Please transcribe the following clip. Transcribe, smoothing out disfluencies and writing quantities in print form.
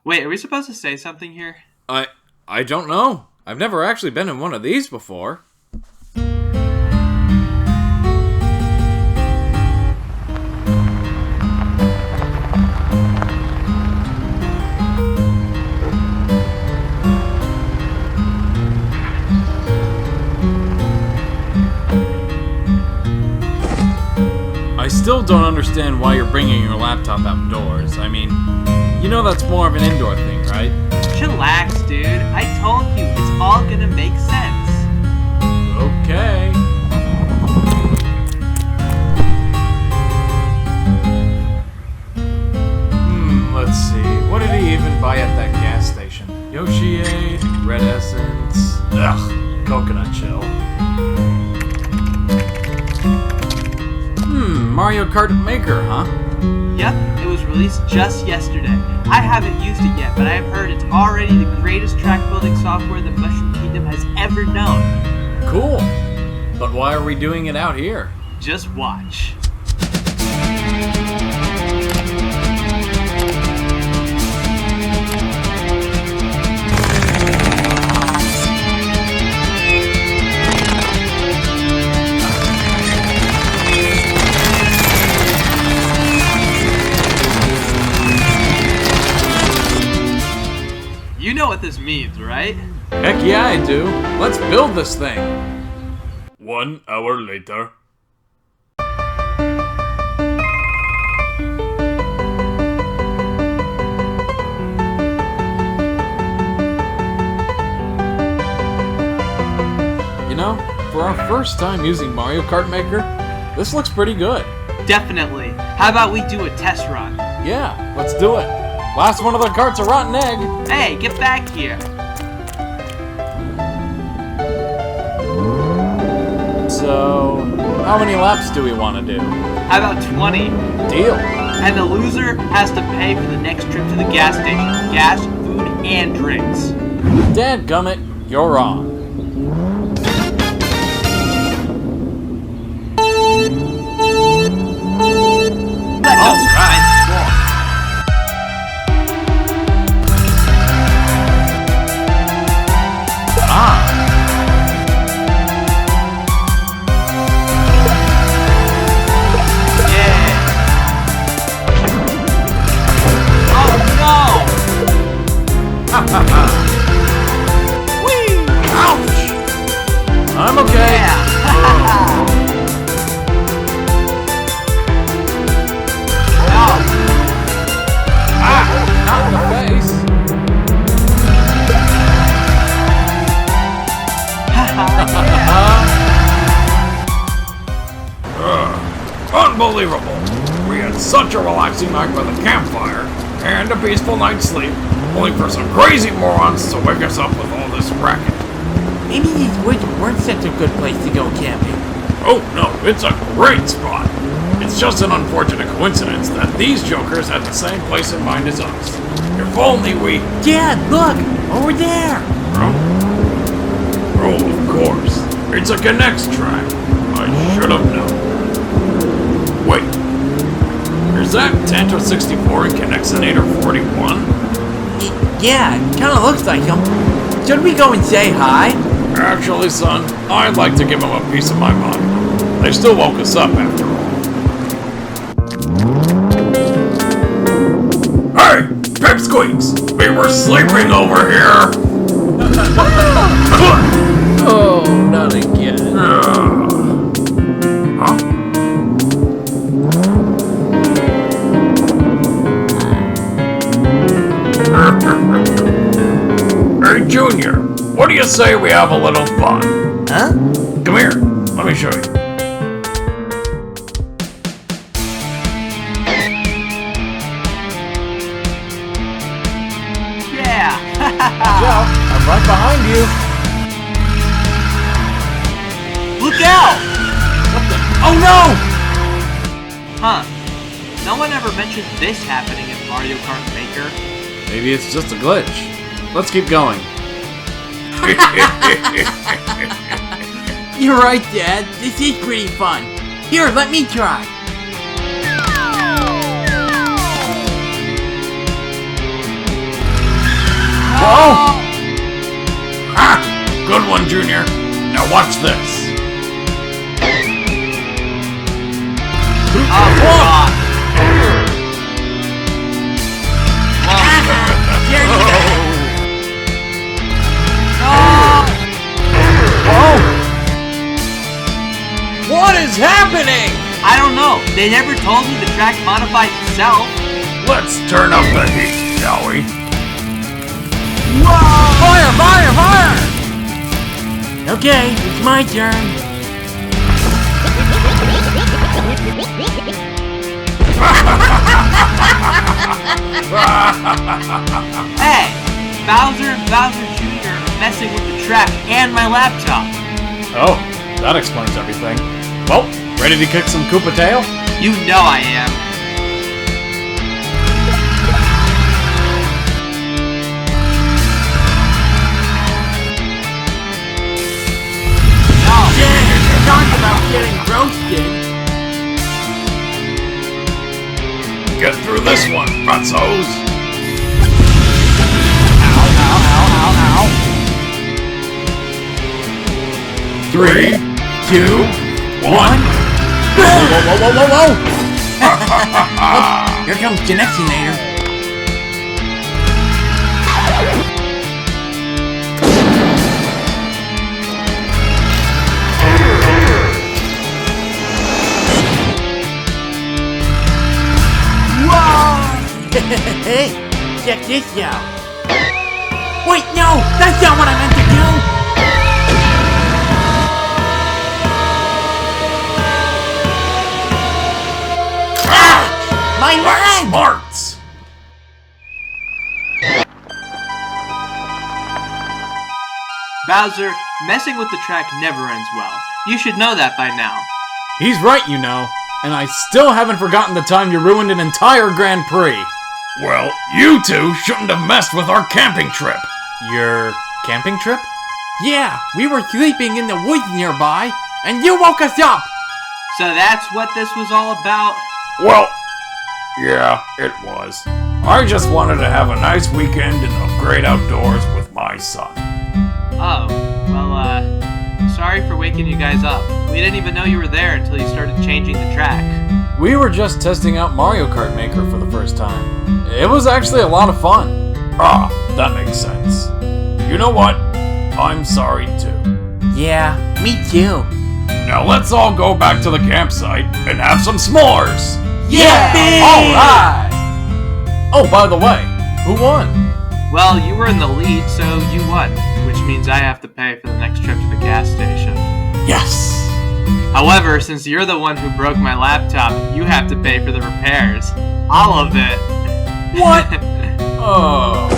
Wait, are we supposed to say something here? I don't know. I've never actually been in one of these before. I still don't understand why you're bringing your laptop outdoors. I mean, you know that's more of an indoor thing, right? Chillax, dude. I told you, it's all gonna make sense. Okay. Let's see. What did he even buy at that gas station? Yoshi-aid, Red Essence, coconut shell. Mario Kart Maker, huh? Yep, it was released just yesterday. I haven't used it yet, but I have heard it's already the greatest track building software the Mushroom Kingdom has ever known. Cool. But why are we doing it out here? Just watch. You know what this means, right? Heck yeah, I do. Let's build this thing. 1 hour later. You know, for our first time using Mario Kart Maker, this looks pretty good. Definitely. How about we do a test run? Yeah, let's do it. Last one of the cart's a rotten egg. Hey, get back here. So, how many laps do we want to do? How about 20? Deal. And the loser has to pay for the next trip to the gas station. Gas, food, and drinks. Dadgummit, you're wrong. Let us try. Whee! Ouch! I'm okay. Yeah. Not in the face. Unbelievable. We had such a relaxing night by the campfire and a peaceful night's sleep, only for some crazy morons to wake us up with all this racket. Maybe these woods weren't such a good place to go camping. Oh no, it's a great spot. It's just an unfortunate coincidence that these jokers had the same place in mind as us. If only we... Dad, look! Over there! Huh? Oh, of course. It's a K'nex track. I should have known. Wait. Is that Tanto64 and K'nexinator41? Yeah, it kinda looks like him. Should we go and say hi? Actually, son, I'd like to give them a piece of my mind. They still woke us up after all. Hey, pipsqueaks! We were sleeping over here! Oh, not again. Huh? Hey, Junior, what do you say we have a little fun? Huh? Come here, let me show you. Yeah. Yeah, I'm right behind you. Look out! What the? Oh no! Huh. No one ever mentioned this happening in Mario Kart Maker. Maybe it's just a glitch. Let's keep going. You're right, Dad. This is pretty fun. Here, let me try. one, Junior. Now watch this. Oh, God. Whoa! What is happening? I don't know. They never told me the track modified itself. Let's turn up the heat, shall we? Whoa! Fire! Fire! Fire! Okay, it's my turn. Hey! Bowser and Bowser Jr. are messing with the track and my laptop. Oh, that explains everything. Well, ready to kick some Koopa tail? You know I am. Yeah, talk about getting roasted. Get through this one, Fratzos. Ow, ow, ow, ow, ow. 3, 2, 1. Whoa, whoa, whoa, whoa, whoa, whoa! Here comes K'nexinator. Hey, check this out. Wait, no, that's not what I meant to do. Ah, my leg! Smarts. Bowser, messing with the track never ends well. You should know that by now. He's right, you know. And I still haven't forgotten the time you ruined an entire Grand Prix. Well, you two shouldn't have messed with our camping trip. Your camping trip? Yeah, we were sleeping in the woods nearby, and you woke us up. So that's what this was all about? Well, yeah, it was. I just wanted to have a nice weekend in the great outdoors with my son. Oh, well, sorry for waking you guys up. We didn't even know you were there until you started changing the track. We were just testing out Mario Kart Maker for the first time. It was actually a lot of fun. Ah, that makes sense. You know what? I'm sorry too. Yeah, me too. Now let's all go back to the campsite and have some s'mores! Yeah! Alright! Oh, by the way, who won? Well, you were in the lead, so you won, which means I have to pay for the next trip to the gas station. Yes! However, since you're the one who broke my laptop, you have to pay for the repairs. All of it. What? Oh.